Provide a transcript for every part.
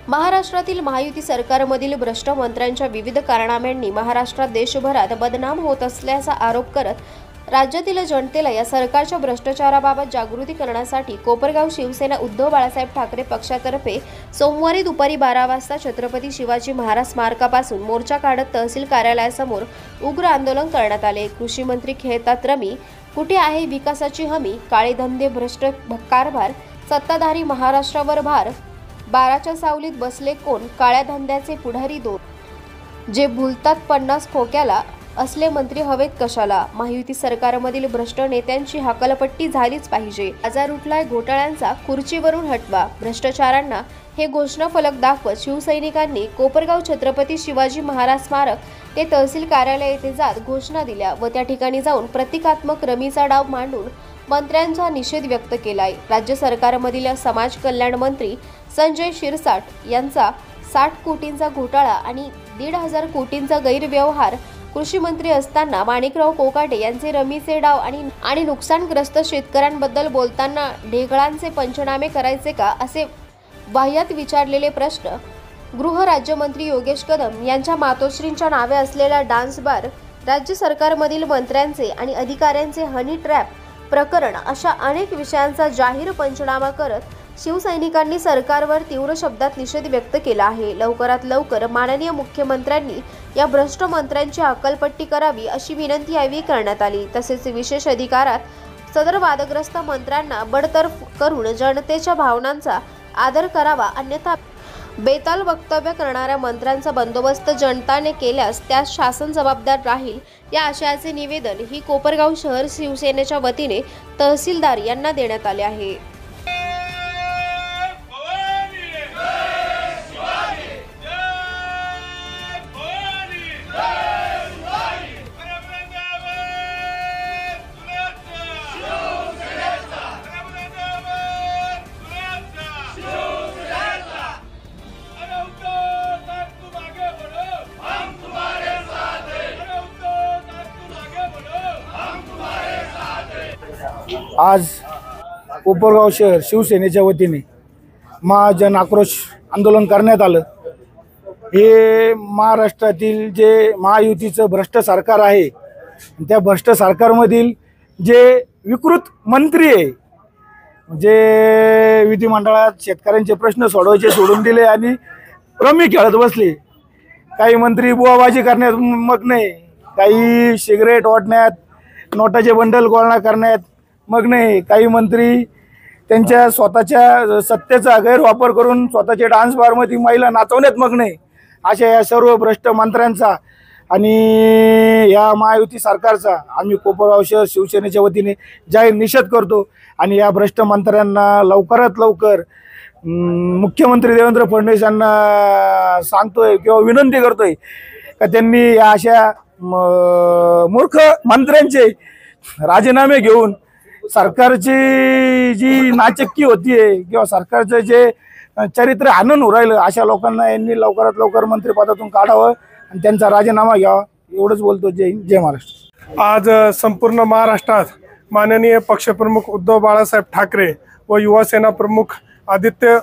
महाराष्ट्रातील महायुती सरकारमधील भ्रष्ट मंत्र्यांच्या विविध कारनाम्यांनी महाराष्ट्रात देशभरात बदनाम होत असल्याचा आरोप करत राज्यातील जनतेला या सरकारच्या भ्रष्टाचाराबाबत जागृती करण्यासाठी कोपरगाव शिवसेना उद्धव बाळासाहेब ठाकरे पक्षातर्फे सोमवारी दुपारी 12 वाजता छत्रपती शिवाजी महाराज स्मारकापासून मोर्चा काढत तहसील कार्यालयासमोर उग्र आंदोलन करण्यात आले। कृषी मंत्री खेळतात रमी, कुठे आहे विकासाची हमी, काळे धंदे, भ्रष्ट कारभार, सत्ताधारी महाराष्ट्रावर भार, बाराच्या सावलीत बसले कोण, काळ्या धंद्याचे पुढारी दोन, जे भुलतात 50 खोक्याला, असले मंत्री हवेत कशाला। महायुती सरकारमधील भ्रष्ट नेत्यांची हकालपट्टी झालीच पाहिजे। आजार उठलाय घोटाळ्यांचा, खुर्चीवरून हटवा। भ्रष्टाचारांना हे घोषणा फलक दाखवत शिवसैनिकांनी कोपरगाव छत्रपती शिवाजी महाराज स्मारक ते तहसील कार्यालय येथे जात घोषणा दिल्या व त्या ठिकाणी जाऊन प्रतिकात्मक रमीचा डाव मांडून मंत्र्यांचा निषेध व्यक्त केलाय। राज्य सरकारमधील समाज कल्याण मंत्री संजय शिरसाट यांचा 60 कोटींचा घोटाळा आणि 1,500 कोटींचा गैरव्यवहार, कृषी मंत्री असताना माणिकराव कोकाटे यांचे रमीचे डाव आणि नुकसानग्रस्त शेतकऱ्यांबद्दल बोलताना ढेकळांचे पंचनामे करायचे का, असे वाह्यात विचारलेले प्रश्न, गृहराज्यमंत्री योगेश कदम यांच्या मातोश्रींच्या नावे असलेला डान्स बार, राज्य सरकारमधील मंत्र्यांचे आणि अधिकाऱ्यांचे हनी ट्रॅप प्रकरण, अशा अनेक विषयांचा जाहीर पंचनामा करत शिवसैनिकांनी सरकारवर तीव्र शब्दात निषेध व्यक्त केला आहे। लवकरात लवकर माननीय मुख्यमंत्र्यांनी या भ्रष्ट मंत्र्यांची हकालपट्टी करावी अशी विनंती यावेळी करण्यात आली। तसेच विशेष अधिकारात सदर वादग्रस्त मंत्र्यांना बडतर्फ करून जनतेच्या भावनांचा आदर करावा, अन्यथा बेताल वक्तव्य करणाऱ्या मंत्र्यांचा बंदोबस्त जनताने केल्यास त्यास शासन जबाबदार राहील, या आशयाचे निवेदन ही कोपरगाव शहर शिवसेनेच्या वतीने तहसीलदार यांना देण्यात आले आहे। आज कोपरगाव शहर शिवसेनेच्या वतीने महाजन आक्रोश आंदोलन करण्यात आलं। हे महाराष्ट्रातील जे महायुतीचं भ्रष्ट सरकार आहे, त्या भ्रष्ट सरकारमधील जे विकृत मंत्री आहे, जे विधिमंडळात शेतकऱ्यांचे प्रश्न सोडवायचे सोडून दिले आणि रमी खेळत बसले। काही मंत्री बुवाबाजी करण्यात मग्न आहे, काही सिगरेट ओढण्यात, नोटाचे बंडल गोळा करण्यात मग्न आहे, काही मंत्री त्यांच्या स्वतःच्या सत्तेचा गैरवापर करून स्वतःच्या डान्स बारमध्ये महिला नाचवण्यात मग्न आहे। अशा या सर्व भ्रष्ट मंत्र्यांचा आणि या महायुती सरकारचा आम्ही कोपरगाव शहर शिवसेनेच्या वतीने जाहीर निषेध करतो आणि या भ्रष्ट मंत्र्यांना लवकरात लवकर मुख्यमंत्री देवेंद्र फडणवीस यांना सांगतोय किंवा विनंती करतोय का त्यांनी या अशा मूर्ख मंत्र्यांचे राजीनामे घेऊन सरकारची जी नाचक्की होतीये किंवा सरकारचं जे चरित्र हाणून उरायलं, अशा लोकांना यांनी लवकरात लवकर मंत्रिपदातून काढावं आणि त्यांचा राजीनामा घ्यावा, एवढंच बोलतो। जय हिंद, जय महाराष्ट्र। आज संपूर्ण महाराष्ट्रात माननीय पक्षप्रमुख उद्धव बाळासाहेब ठाकरे व युवासेना प्रमुख आदित्य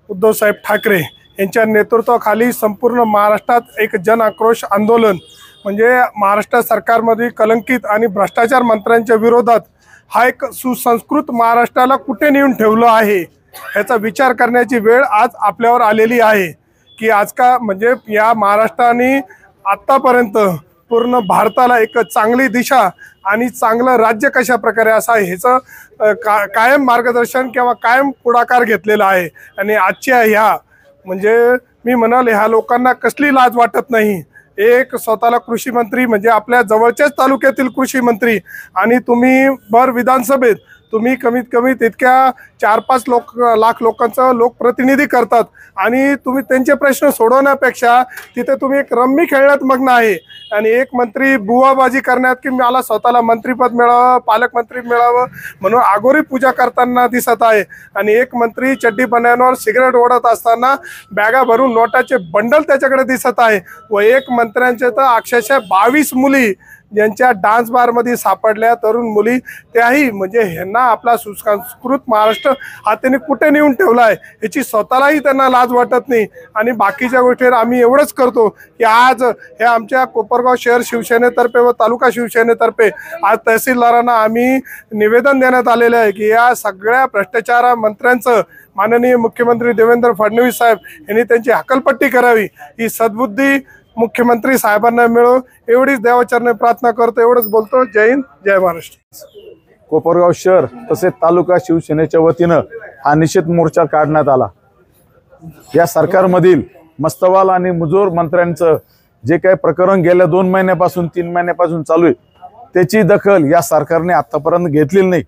उद्धव साहेब ठाकरे यांच्या नेतृत्वाखाली संपूर्ण महाराष्ट्रात एक जन आक्रोश आंदोलन, म्हणजे महाराष्ट्र सरकारमध्ये कलंकित आणि भ्रष्टाचार मंत्र्यांच्या विरोधात हा एक सुसंस्कृत महाराष्ट्राला कुठे नेऊन ठेवलं आहे याचा विचार करण्याची वेळ आज आपल्यावर आलेली आहे। की आज का म्हणजे या महाराष्ट्राने आत्तापर्यंत पूर्ण भारताला एक चांगली दिशा आणि चांगलं राज्य कशा प्रकारे असा ह्याचं कायम मार्गदर्शन किंवा कायम पुढाकार घेतलेला आहे। आणि आजच्या ह्या म्हणजे मी म्हणाले ह्या लोकांना कसली लाज वाटत नाही। एक स्वतःला कृषी मंत्री म्हणजे आपल्या जवळच्याच तालुक्यातील कृषी मंत्री आणि तुम्ही भर विधानसभेत तुम्ही कमीत कमी तितक्या 4-5 लाख लोकांचं लोकप्रतिनिधी करतात आणि तुम्ही त्यांचे प्रश्न सोडवण्यापेक्षा तिथे तुम्ही एक रम्मी खेळण्यात मग्न आहे। आणि एक मंत्री बुवाबाजी करण्यात की मला स्वतःला मंत्रीपद मिळावं, पालकमंत्री मिळावं म्हणून आगोरी पूजा करताना दिसत आहे। आणि एक मंत्री चड्डी बन्यांवर सिगरेट ओढत असताना बॅगा भरून नोटाचे बंडल त्याच्याकडे दिसत आहे। व एक मंत्र्यांचे तर अक्षरशः 22 मुली ज्यांच्या डान्स बारमध्ये सापडल्या तरुण मुली, त्याही म्हणजे ह्यांना आपला सुसंस्कृत महाराष्ट्र हा त्यांनी कुठे नेऊन ठेवला आहे याची स्वतःलाही त्यांना लाज वाटत नाही। आणि बाकीच्या गोष्टीवर आम्ही एवढंच करतो की आज हे आमच्या कोपरगाव शहर शिवसेनेतर्फे व तालुका शिवसेनेतर्फे आज तहसीलदारांना आम्ही निवेदन देण्यात आलेलं आहे की या सगळ्या भ्रष्टाचार मंत्र्यांचं माननीय मुख्यमंत्री देवेंद्र फडणवीस साहेब यांनी त्यांची हकलपट्टी करावी, ही सद्बुद्धी मुख्यमंत्री साहेबांना मिळो एवढीच देवाचरणी प्रार्थना करतो। एवढंच बोलतो। जय हिंद, जय महाराष्ट्र। कोपरगाव शहर तसेच तालुका शिवसेनेच्या वतीनं हा निषेध मोर्चा काढण्यात आला। या सरकारमधील मस्तवाल आणि मुजोर मंत्र्यांचं जे काही प्रकरण गेल्या 2 महिन्यापासून 3 महिन्यापासून चालू आहे त्याची दखल या सरकारने आतापर्यंत घेतलेली नाही।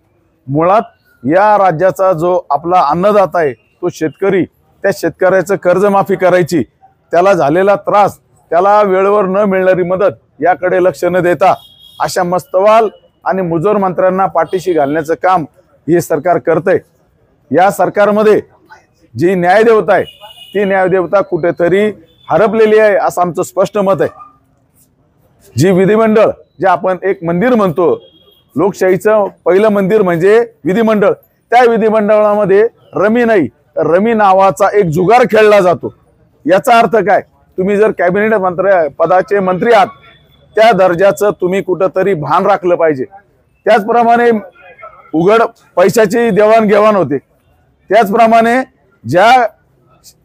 मुळात या राज्याचा जो आपला अन्नदाता आहे तो शेतकरी, त्या शेतकऱ्याचं कर्जमाफी करायची, त्याला झालेला त्रास, त्याला वेळेवर न मिळणारी मदत याकडे लक्ष न देता अशा मस्तवाल आणि मुजोर मंत्र्यांना पाठीशी घालण्याचं काम हे सरकार करतंय। या सरकारमध्ये जी न्यायदेवता आहे ती न्यायदेवता कुठेतरी हरपलेली आहे असं आमचं स्पष्ट मत आहे। जी विधिमंडळ, जे आपण एक मंदिर म्हणतो, लोकशाहीचं पहिलं मंदिर म्हणजे विधिमंडळ, त्या विधिमंडळामध्ये रमी नाही, रमी नावाचा एक जुगार खेळला जातो। याचा अर्थ काय? तुम्ही जर कॅबिनेट पदाचे मंत्री आहात त्या दर्जाचं तुम्ही कुठंतरी भान राखलं पाहिजे। त्याचप्रमाणे उघड पैशाची देवाणघेवाण होते, त्याचप्रमाणे ज्या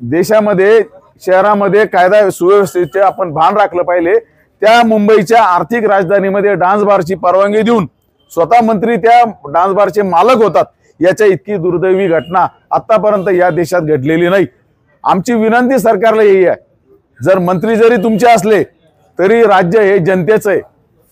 देशामध्ये शहरामध्ये कायदा सुव्यवस्थेचे आपण भान राखलं पाहिजे त्या मुंबईच्या आर्थिक राजधानीमध्ये डान्स बारची परवानगी देऊन स्वतः मंत्री त्या डान्स बारचे मालक होतात। याच्या इतकी दुर्दैवी घटना आतापर्यंत या देशात घडलेली नाही। आमची विनंती सरकारला यही आहे, जर मंत्री जरी तुमचे असले तरी राज्य हे जनतेचं आहे।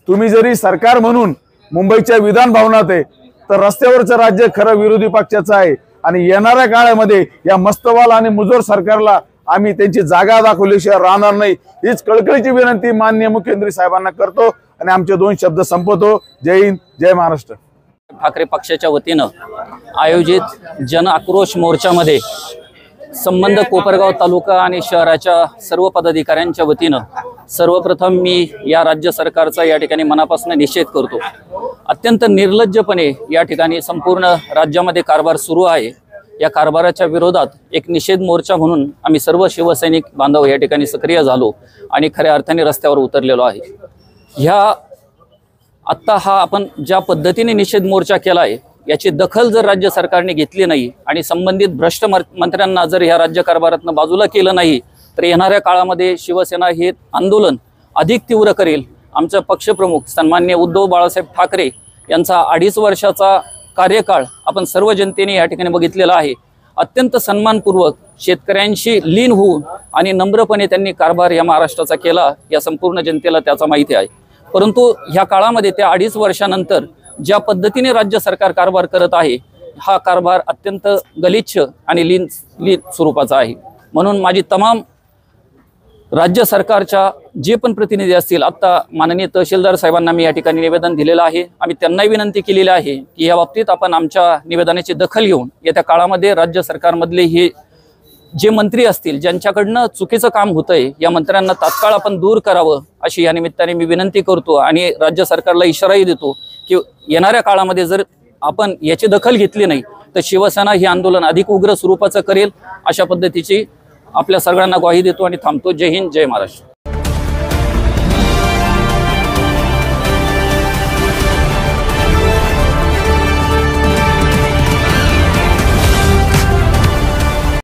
तुम्ही जरी सरकार म्हणून मुंबईच्या विधान भवनात आहे तर रस्त्यावरचं राज्य खरं विरोधी पक्षाचं आहे। आणि येणाऱ्या काळामध्ये या मस्तवाल आणि मुजोर सरकारला आम्ही त्यांची जागा दाखवल्याशिवाय राहणार नाही, हीच कळकळीची विनंती माननीय मुख्यमंत्री साहेबांना करतो आणि आमचे 2 शब्द संपवतो। जय हिंद, जय महाराष्ट्र। ठाकरे पक्षाच्या वतीनं आयोजित जन आक्रोश मोर्चामध्ये संबंध कोपरगाव तालुका आणि शहराच्या सर्व पदाधिकाऱ्यांच्या वतीनं सर्वप्रथम मी या राज्य सरकारचा या ठिकाणी मनापासून निषेध करतो। अत्यंत निर्लज्जपणे या ठिकाणी संपूर्ण राज्यामध्ये कारभार सुरू आहे। या कारभाराच्या विरोधात एक निषेध मोर्चा म्हणून आम्ही सर्व शिवसैनिक बांधव या ठिकाणी सक्रिय झालो आणि खऱ्या अर्थाने रस्त्यावर उतरलेलो आहे। आत्ता हा आपण ज्या पद्धतीने निषेध मोर्चा केला आहे याची दखल जर राज्य सरकारने घेतली नाही आणि संबंधित भ्रष्ट मंत्र्यांना जर ह्या राज्य कारभारातनं बाजूला केलं नाही तर येणाऱ्या काळामध्ये शिवसेना हे आंदोलन अधिक तीव्र करेल। आमचे पक्षप्रमुख सन्माननीय उद्धव बाळासाहेब ठाकरे यांचा 2.5 वर्षाचा कार्यकाळ आपण सर्व जनतेने या ठिकाणी बघितलेला आहे। अत्यंत सन्मानपूर्वक शेतकऱ्यांशी लीन होऊन आणि नम्रपणे त्यांनी कारभार या महाराष्ट्राचा केला, या संपूर्ण जनतेला त्याचा माहिती आहे। परंतु ह्या काळामध्ये त्या 2.5 वर्षानंतर ज्या पद्धतीने राज्य सरकार कारभार करत आहे हा कारभार अत्यंत गलिच्छ आणि लीन स्वरूपाचा आहे। म्हणून माझी तमाम राज्य सरकारच्या जे पण प्रतिनिधी असतील, आता माननीय तहसीलदार साहेबांना मी या ठिकाणी निवेदन दिलेलं आहे। आम्ही त्यांनाही विनंती केलेली आहे की या बाबतीत आपण आमच्या निवेदनाची दखल घेऊन येत्या काळामध्ये राज्य सरकारमधले हे जे मंत्री असतील ज्यांच्याकडनं चुकीचं काम होतंय या मंत्र्यांना तात्काळ आपण दूर करावं अशी या निमित्ताने मी विनंती करतो आणि राज्य सरकारला इशाराही देतो की येणाऱ्या काळामध्ये जर आपण याची दखल घेतली नाही तर शिवसेना हे आंदोलन अधिक उग्र स्वरूपाचं करेल अशा पद्धतीची आपल्या सगळ्यांना ग्वाही देतो आणि थांबतो। जय हिंद, जय महाराष्ट्र।